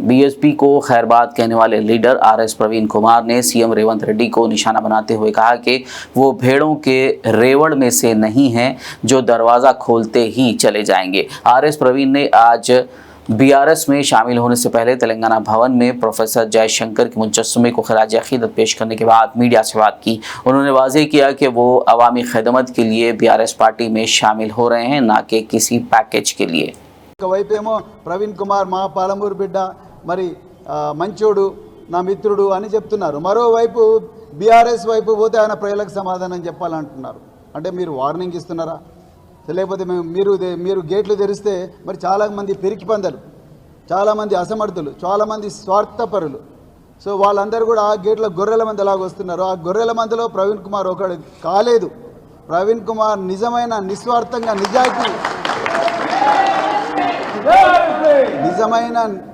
BSP को खैरबाद कहने वाले लीडर आरएस प्रवीण कुमार ने सीएम रेवंत रेड्डी को निशाना बनाते हुए कहा कि वो भेड़ों के रेवड़ में से नहीं हैं जो दरवाज़ा खोलते ही चले जाएंगे। आरएस प्रवीण ने आज बीआरएस में शामिल होने से पहले तेलंगाना भवन में प्रोफेसर जयशंकर के मुजस्समे को खराज अकीदत पेश करने के बाद मीडिया से बात की। उन्होंने वाज़ेह किया कि वो अवामी खिदमत के लिए बीआरएस पार्टी में शामिल हो रहे हैं, ना कि किसी पैकेज के लिए। వైపేమో ప్రవీణ్ కుమార్ మా పాలమూరు బిడ్డ మరి మంచోడు నా మిత్రుడు అని చెప్తున్నారు, మరోవైపు బీఆర్ఎస్ వైపు పోతే ఆయన ప్రజలకు సమాధానం చెప్పాలంటున్నారు. అంటే మీరు వార్నింగ్ ఇస్తున్నారా? లేకపోతే మీరు గేట్లు తెరిస్తే మరి చాలామంది పెరికి పందలు, చాలామంది అసమర్థులు, చాలామంది స్వార్థపరులు, సో వాళ్ళందరూ కూడా ఆ గేట్ల గొర్రెల మంది ఎలాగ వస్తున్నారు. ఆ గొర్రెల మందిలో ప్రవీణ్ కుమార్ ఒకడు కాలేదు. ప్రవీణ్ కుమార్ నిజమైన నిస్వార్థంగా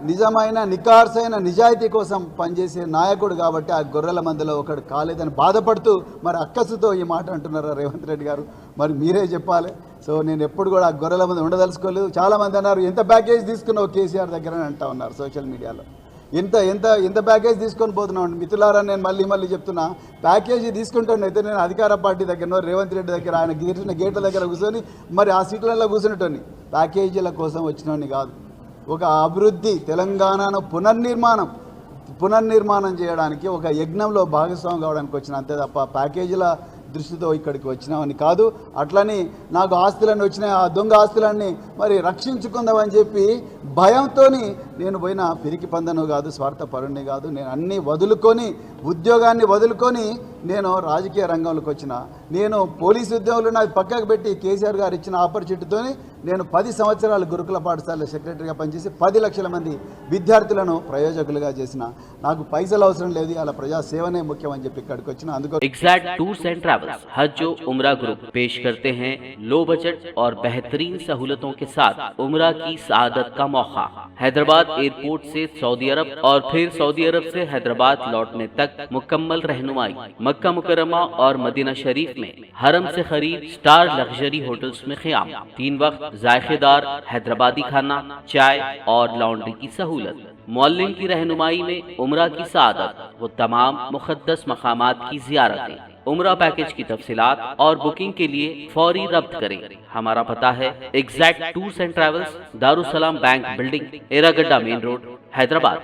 నిజమైన నికార్సైన నిజాయితీ కోసం పనిచేసే నాయకుడు కాబట్టి ఆ గొర్రెల మందిలో ఒకడు కాలేదని బాధపడుతూ మరి అక్కసుతో ఈ మాట అంటున్నారు రేవంత్ రెడ్డి గారు. మరి మీరే చెప్పాలి. సో నేను ఎప్పుడు కూడా ఆ గొర్రెల మంది ఉండదలుచుకోలేదు. చాలామంది అన్నారు ఎంత ప్యాకేజ్ తీసుకున్నావు కేసీఆర్ దగ్గర అని అంటా ఉన్నారు సోషల్ మీడియాలో. ఎంత ప్యాకేజ్ తీసుకొని పోతున్నాను మిత్రులారా. నేను మళ్ళీ చెప్తున్నా, ప్యాకేజీ తీసుకుంటానైతే నేను అధికార పార్టీ దగ్గర రేవంత్ రెడ్డి దగ్గర ఆయన గీర్చిన గేట్ల దగ్గర కూర్చొని మరి ఆ సీట్లలో కూర్చునేటోని ప్యాకేజీల కోసం వచ్చినోని కాదు. ఒక అభివృద్ధి తెలంగాణను పునర్నిర్మాణం చేయడానికి ఒక యజ్ఞంలో భాగస్వామి కావడానికి వచ్చిన, అంతే తప్ప ప్యాకేజీల దృష్టితో ఇక్కడికి వచ్చినామని కాదు. అట్లని నాకు ఆస్తులన్నీ వచ్చినాయి, ఆ దొంగ ఆస్తులన్నీ మరి రక్షించుకుందామని చెప్పి భయంతో నేను పోయిన పిరికి పందను కాదు, స్వార్థపరుణ్ణి కాదు. నేను అన్నీ వదులుకొని ఉద్యోగాన్ని వదులుకొని నేను రాజకీయ రంగంలోకి వచ్చిన. నేను పోలీసు ఉద్యోగులు నాకు పక్కకు పెట్టి కేసీఆర్ గారు ఇచ్చిన ఆపర్చునిటీతో నేను 10 సంవత్సరాలు గురుకుల పాఠశాల సెక్రటరీగా పనిచేసి 10 లక్షల మంది విద్యార్థులను ప్రయోజకులుగా చేసిన. నాకు పైసలు అవసరం లేదు, అలా ప్రజా సేవనే ముఖ్యం అని చెప్పి ఇక్కడికి వచ్చిన. అందుకు एग्जैक्ट टूर्स एंड ट्रैवल्स हज उम्रा ग्रुप पेश करते हैं लो बजट और बेहतरीन सहूलतों के साथ उम्रा की सआदत का मौका। हैदराबाद एयरपोर्ट से सऊदी अरब और फिर सऊदी अरब से हैदराबाद लौटने तक मुकम्मल रहनुमाई। मक्का मुकर्रमा और मदीना शरीफ में हरम से खरीद स्टार लग्जरी होटल्स में क़याम, 3 वक्त जायकेदार हैदराबादी खाना, चाय और लॉन्ड्री की सहूलत। मौल्लिन की रहनुमाई में उम्रा की सआदत व तमाम मुक़द्दस मकामात की ज़ियारतें। उम्रा पैकेज की तफसीलात और बुकिंग के लिए फौरी रब्त करें। हमारा पता है exact tours and travels, Darussalam bank building, Erragadda main road, Hyderabad.